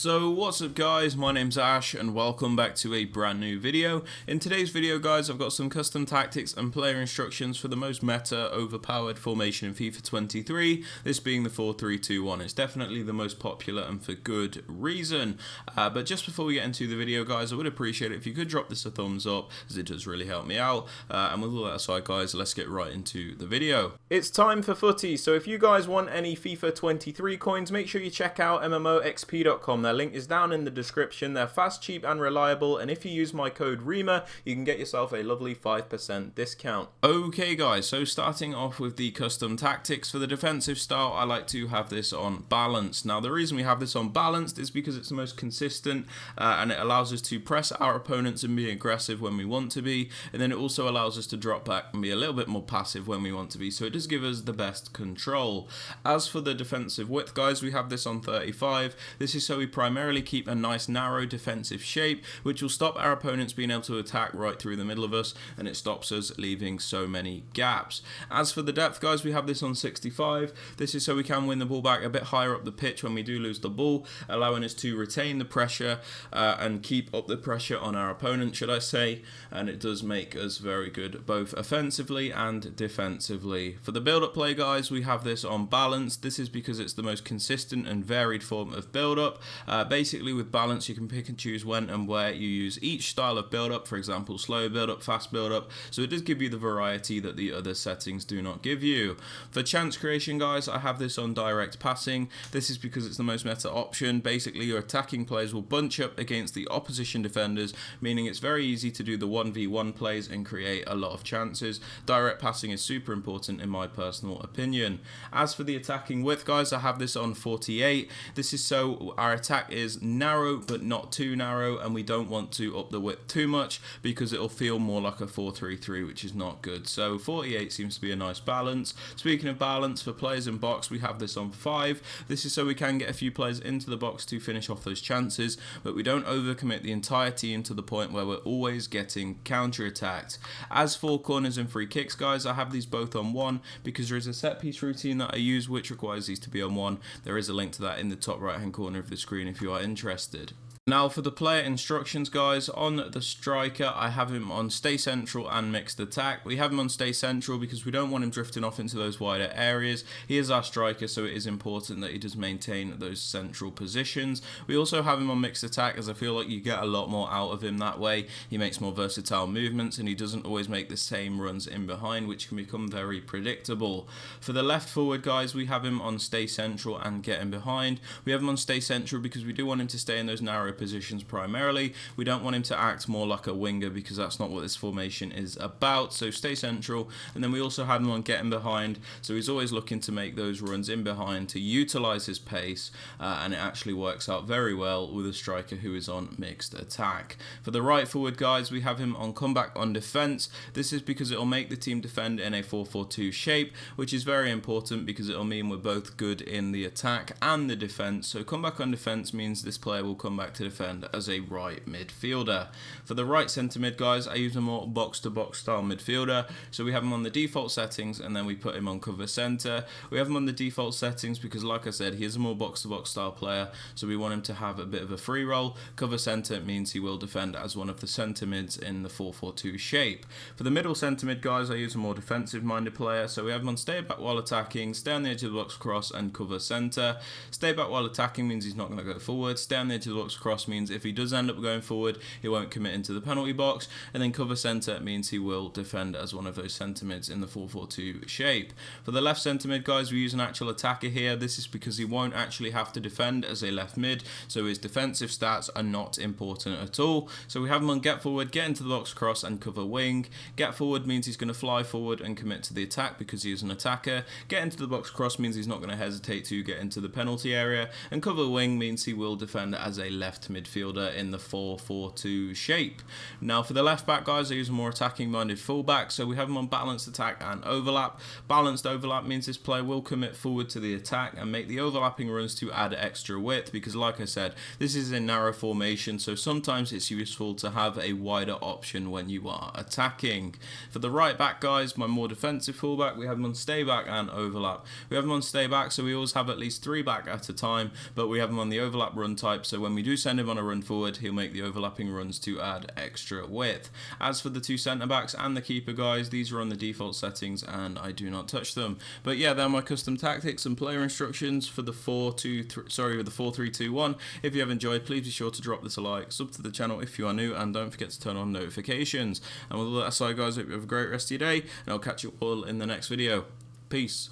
So what's up guys, my name's Ash and welcome back to a brand new video. In today's video guys, I've got some custom tactics and player instructions for the most meta overpowered formation in FIFA 23, this being the 4-3-2-1. It's definitely the most popular and for good reason. But just before we get into the video guys, I would appreciate it if you could drop this a thumbs up as it does really help me out. And with all that aside guys, let's get right into the video. It's time for footy, so if you guys want any FIFA 23 coins, make sure you check out MMOXP.com. Their link is down in the description. They're fast, cheap and reliable, and if you use my code Rema, you can get yourself a lovely 5% discount. Okay guys, so starting off with the custom tactics. For the defensive style, I like to have this on balanced. Now the reason we have this on balanced is because it's the most consistent and it allows us to press our opponents and be aggressive when we want to be, and then it also allows us to drop back and be a little bit more passive when we want to be, so it does give us the best control. As for the defensive width guys, we have this on 35. This is so we primarily keep a nice narrow defensive shape, which will stop our opponents being able to attack right through the middle of us, and it stops us leaving so many gaps. As for the depth guys, we have this on 65. This is so we can win the ball back a bit higher up the pitch when we do lose the ball, allowing us to retain the pressure and keep up the pressure on our opponent, should I say, and it does make us very good both offensively and defensively. For the build-up play guys, we have this on balance. This is because it's the most consistent and varied form of build-up. Basically with balance you can pick and choose when and where you use each style of build-up, for example slow build-up, fast build-up, so it does give you the variety that the other settings do not give you. For chance creation guys, I have this on direct passing. This is because it's the most meta option. Basically your attacking players will bunch up against the opposition defenders, meaning it's very easy to do the 1v1 plays and create a lot of chances. Direct passing is super important in my personal opinion. As for the attacking width guys, I have this on 48. This is so our attack is narrow but not too narrow, and we don't want to up the width too much because it'll feel more like a 4-3-3, which is not good. So 48 seems to be a nice balance. Speaking of balance, for players in box we have this on 5. This is so we can get a few players into the box to finish off those chances, but we don't overcommit the entire team to the point where we're always getting counter-attacked. As for corners and free kicks guys, I have these both on 1 because there is a set piece routine that I use which requires these to be on 1. There is a link to that in the top right hand corner of the screen if you are interested. Now for the player instructions guys, on the striker I have him on stay central and mixed attack. We have him on stay central because we don't want him drifting off into those wider areas. He is our striker, so it is important that he does maintain those central positions. We also have him on mixed attack as I feel like you get a lot more out of him that way. He makes more versatile movements and he doesn't always make the same runs in behind, which can become very predictable. For the left forward guys, we have him on stay central and get in behind. We have him on stay central because we do want him to stay in those narrow positions primarily. We don't want him to act more like a winger because that's not what this formation is about, so stay central. And then we also have him on getting behind, so he's always looking to make those runs in behind to utilize his pace, and it actually works out very well with a striker who is on mixed attack. For the right forward guys, we have him on comeback on defense. This is because it'll make the team defend in a 4-4-2 shape, which is very important because it'll mean we're both good in the attack and the defense. So comeback on defense means this player will come back to defend as a right midfielder. For the right centre mid guys, I use a more box to box style midfielder, so we have him on the default settings and then we put him on cover centre. We have him on the default settings because like I said, he is a more box to box style player, so we want him to have a bit of a free roll. Cover centre means he will defend as one of the centre mids in the 4-4-2 shape. For the middle centre mid guys, I use a more defensive minded player, so we have him on stay back while attacking, stay on the edge of the box cross and cover centre. Stay back while attacking means he's not going to go forward. Stay on the edge of the box cross means if he does end up going forward, he won't commit into the penalty box, and then cover centre means he will defend as one of those centre mids in the 4-4-2 shape. For the left centre mid guys, we use an actual attacker here. This is because he won't actually have to defend as a left mid, so his defensive stats are not important at all. So we have him on get forward, get into the box cross and cover wing. Get forward means he's going to fly forward and commit to the attack because he is an attacker. Get into the box cross means he's not going to hesitate to get into the penalty area, and cover wing means he will defend as a left midfielder in the 4-4-2 shape. Now for the left back guys, I use a more attacking minded fullback, so we have him on balanced attack and overlap. Balanced overlap means this player will commit forward to the attack and make the overlapping runs to add extra width because like I said, this is a narrow formation, so sometimes it's useful to have a wider option when you are attacking. For the right back guys, my more defensive fullback, we have him on stay back and overlap. We have him on stay back, so we always have at least 3 back at a time, but we have him on the overlap run type, so when we do send him on a run forward, he'll make the overlapping runs to add extra width. As for the two centre backs and the keeper, guys, these are on the default settings and I do not touch them. But yeah, they're my custom tactics and player instructions for the 4-3-2-1. If you have enjoyed, please be sure to drop this a like, sub to the channel if you are new, and don't forget to turn on notifications. And with all that aside, guys, I hope you have a great rest of your day, and I'll catch you all in the next video. Peace.